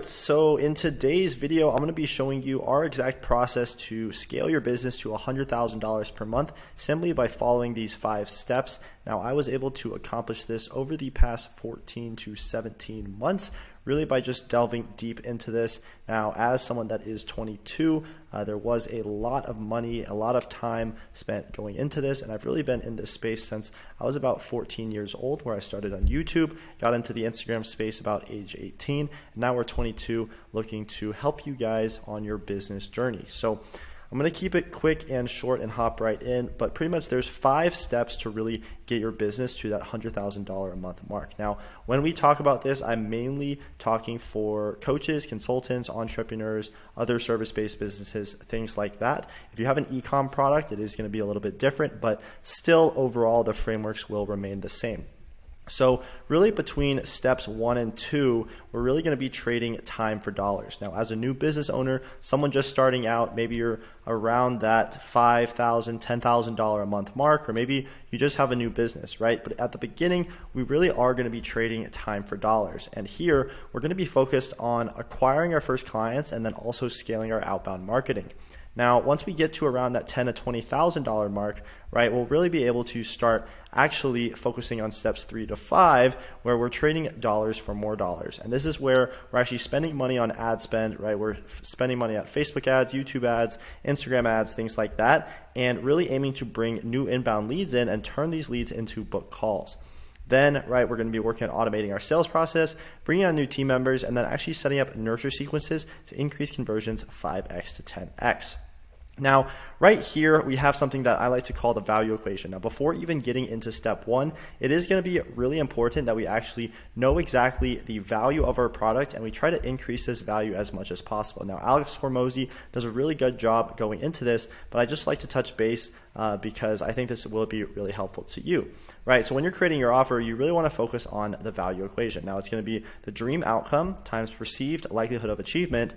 So in today's video, I'm going to be showing you our exact process to scale your business to $100,000 per month simply by following these 5 steps. Now, I was able to accomplish this over the past 14 to 17 months, really by just delving deep into this. Now, as someone that is 22, there was a lot of money, a lot of time spent going into this, and I've really been in this space since I was about 14 years old, where I started on YouTube, got into the Instagram space about age 18, and now we're 22, looking to help you guys on your business journey. So I'm going to keep it quick and short and hop right in, but pretty much there's 5 steps to really get your business to that $100,000 a month mark. Now, when we talk about this, I'm mainly talking for coaches, consultants, entrepreneurs, other service-based businesses, things like that. If you have an e-com product, it is going to be a little bit different, but still overall, the frameworks will remain the same. So really between steps 1 and 2, we're really going to be trading time for dollars. Now, as a new business owner, someone just starting out, maybe you're around that $5,000, $10,000 a month mark, or maybe you just have a new business, right? But at the beginning, we really are going to be trading time for dollars. And here, we're going to be focused on acquiring our first clients and then also scaling our outbound marketing. Now, once we get to around that $10,000 to $20,000 mark, right, we'll really be able to start actually focusing on steps 3 to 5, where we're trading dollars for more dollars. And this is where we're actually spending money on ad spend, right? We're spending money on Facebook ads, YouTube ads, Instagram ads, things like that, and really aiming to bring new inbound leads in and turn these leads into book calls. Then, right, we're going to be working on automating our sales process, bringing on new team members, and then actually setting up nurture sequences to increase conversions 5x to 10x. Now, right here, we have something that I like to call the value equation. Now, before even getting into step 1, it is going to be really important that we actually know exactly the value of our product, and we try to increase this value as much as possible. Now, Alex Hormozy does a really good job going into this, but I just like to touch base because I think this will be really helpful to you, right? So when you're creating your offer, you really want to focus on the value equation. Now, it's going to be the dream outcome times perceived likelihood of achievement,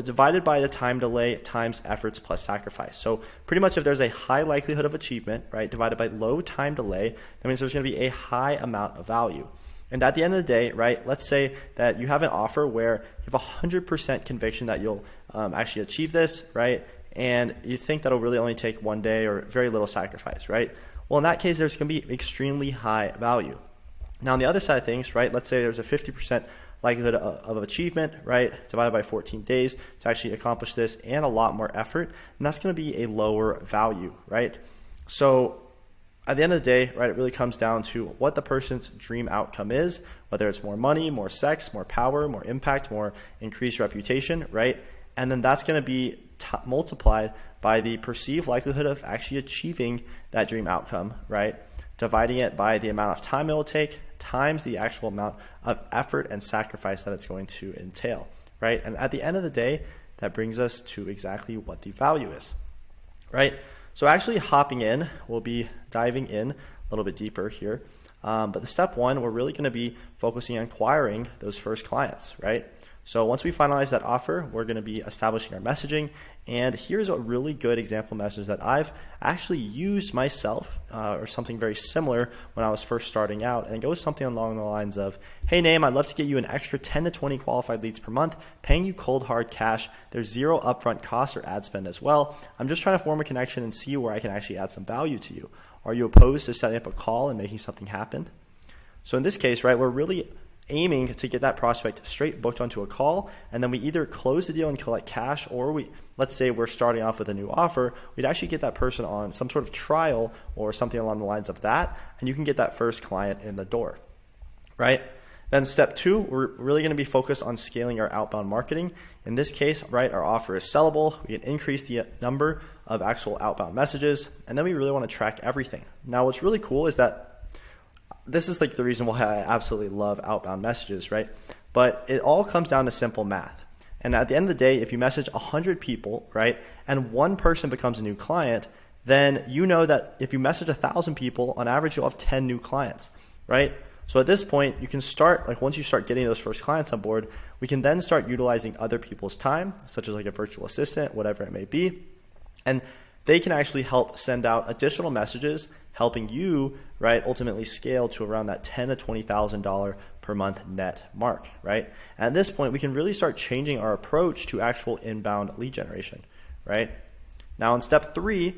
divided by the time delay times efforts plus sacrifice. So pretty much if there's a high likelihood of achievement, right, divided by low time delay, that means there's going to be a high amount of value. And at the end of the day, right, let's say that you have an offer where you have 100% conviction that you'll actually achieve this, right, and you think that'll really only take 1 day or very little sacrifice, right? Well, in that case, there's going to be extremely high value. Now, on the other side of things, right, let's say there's a 50% likelihood of achievement, right, divided by 14 days to actually accomplish this, and a lot more effort, and that's going to be a lower value, right? So at the end of the day, right, it really comes down to what the person's dream outcome is, whether it's more money, more sex, more power, more impact, more increased reputation, right? And then that's going to be multiplied by the perceived likelihood of actually achieving that dream outcome, right? Dividing it by the amount of time it will take times the actual amount of effort and sacrifice that it's going to entail, right? And at the end of the day, that brings us to exactly what the value is, right? So actually hopping in, we'll be diving in a little bit deeper here. But the step 1, we're really going to be focusing on acquiring those first clients, right? So once we finalize that offer, we're going to be establishing our messaging. And here's a really good example message that I've actually used myself or something very similar when I was first starting out. And it goes something along the lines of, hey, Naeem, I'd love to get you an extra 10 to 20 qualified leads per month, paying you cold hard cash. There's 0 upfront costs or ad spend as well. I'm just trying to form a connection and see where I can actually add some value to you. Are you opposed to setting up a call and making something happen? So in this case, right, we're really aiming to get that prospect straight booked onto a call, and then we either close the deal and collect cash, or let's say we're starting off with a new offer, we'd actually get that person on some sort of trial or something along the lines of that, and you can get that first client in the door, right? Then step 2, we're really going to be focused on scaling our outbound marketing. In this case, right, our offer is sellable. We can increase the number of actual outbound messages, and then we really want to track everything. Now, what's really cool is that this is like the reason why I absolutely love outbound messages, right? But it all comes down to simple math. And at the end of the day, if you message 100 people, right, and 1 person becomes a new client, then you know that if you message 1,000 people, on average, you'll have 10 new clients, right? So at this point, you can start, like once you start getting those first clients on board, we can then start utilizing other people's time, such as like a virtual assistant, whatever it may be. And they can actually help send out additional messages, helping you, right, ultimately scale to around that $10,000 to $20,000 per month net mark, right? At this point, we can really start changing our approach to actual inbound lead generation, right? Now in step 3,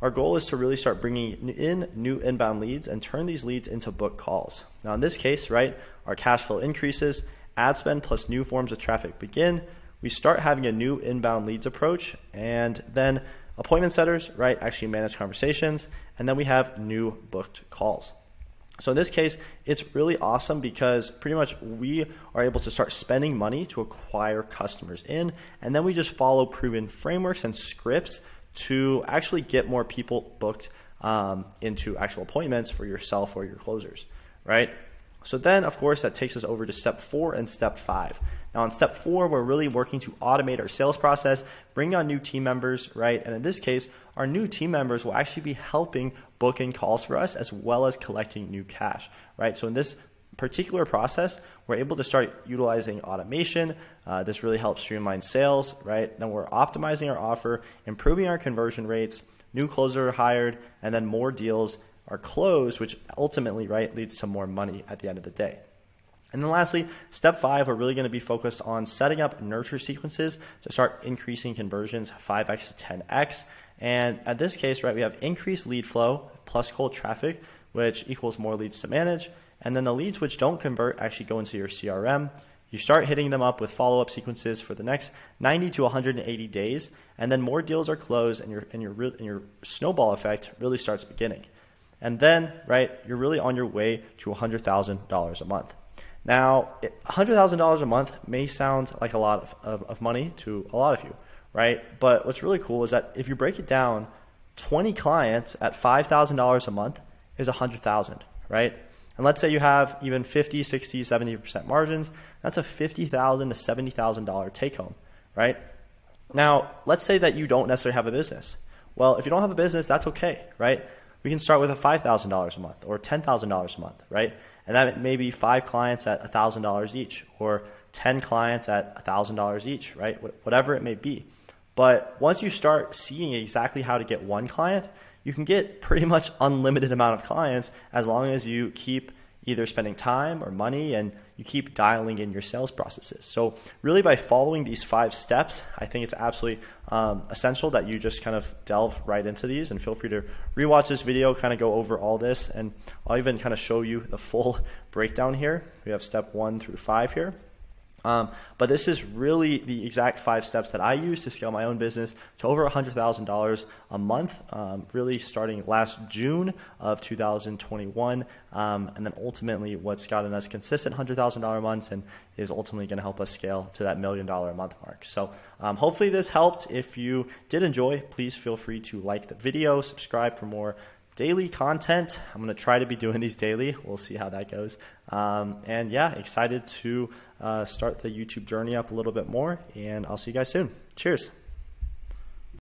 our goal is to really start bringing in new inbound leads and turn these leads into book calls. Now in this case, right, our cash flow increases, ad spend plus new forms of traffic begin, we start having a new inbound leads approach, and then appointment setters, right, actually manage conversations, and then we have new booked calls. So in this case, it's really awesome because pretty much we are able to start spending money to acquire customers in, and then we just follow proven frameworks and scripts to actually get more people booked into actual appointments for yourself or your closers, right? So then, of course, that takes us over to step 4 and step 5. Now, in step 4, we're really working to automate our sales process, bring on new team members, right? And in this case, our new team members will actually be helping book in calls for us as well as collecting new cash, right? So in this particular process, we're able to start utilizing automation. This really helps streamline sales, right? Then we're optimizing our offer, improving our conversion rates, new closers are hired, and then more deals are closed, which ultimately, right, leads to more money at the end of the day. And then lastly, step 5, we're really going to be focused on setting up nurture sequences to start increasing conversions 5x to 10x. And at this case, right, we have increased lead flow plus cold traffic, which equals more leads to manage. And then the leads which don't convert actually go into your CRM. You start hitting them up with follow-up sequences for the next 90 to 180 days, and then more deals are closed, and your snowball effect really starts beginning. And then, right, you're really on your way to $100,000 a month. Now, $100,000 a month may sound like a lot of money to a lot of you, right? But what's really cool is that if you break it down, 20 clients at $5,000 a month is $100,000, right? And let's say you have even 50, 60, 70% margins. That's a $50,000 to $70,000 take home, right? Now, let's say that you don't necessarily have a business. Well, if you don't have a business, that's okay, right? We can start with a $5,000 a month or $10,000 a month, right? And that may be 5 clients at $1,000 each or 10 clients at $1,000 each, right? Whatever it may be. But once you start seeing exactly how to get one client, you can get pretty much unlimited amount of clients as long as you keep either spending time or money and you keep dialing in your sales processes. So really by following these 5 steps, I think it's absolutely essential that you just kind of delve right into these, and feel free to rewatch this video, kind of go over all this, and I'll even kind of show you the full breakdown here. We have step 1 through 5 here. But this is really the exact 5 steps that I use to scale my own business to over $100,000 a month, really starting last June of 2021. And then ultimately what's gotten us consistent $100,000 months and is ultimately going to help us scale to that $1 million a month mark. So hopefully this helped. If you did enjoy, please feel free to like the video, subscribe for more daily content. I'm going to try to be doing these daily. We'll see how that goes. And yeah, excited to start the YouTube journey up a little bit more, and I'll see you guys soon. Cheers.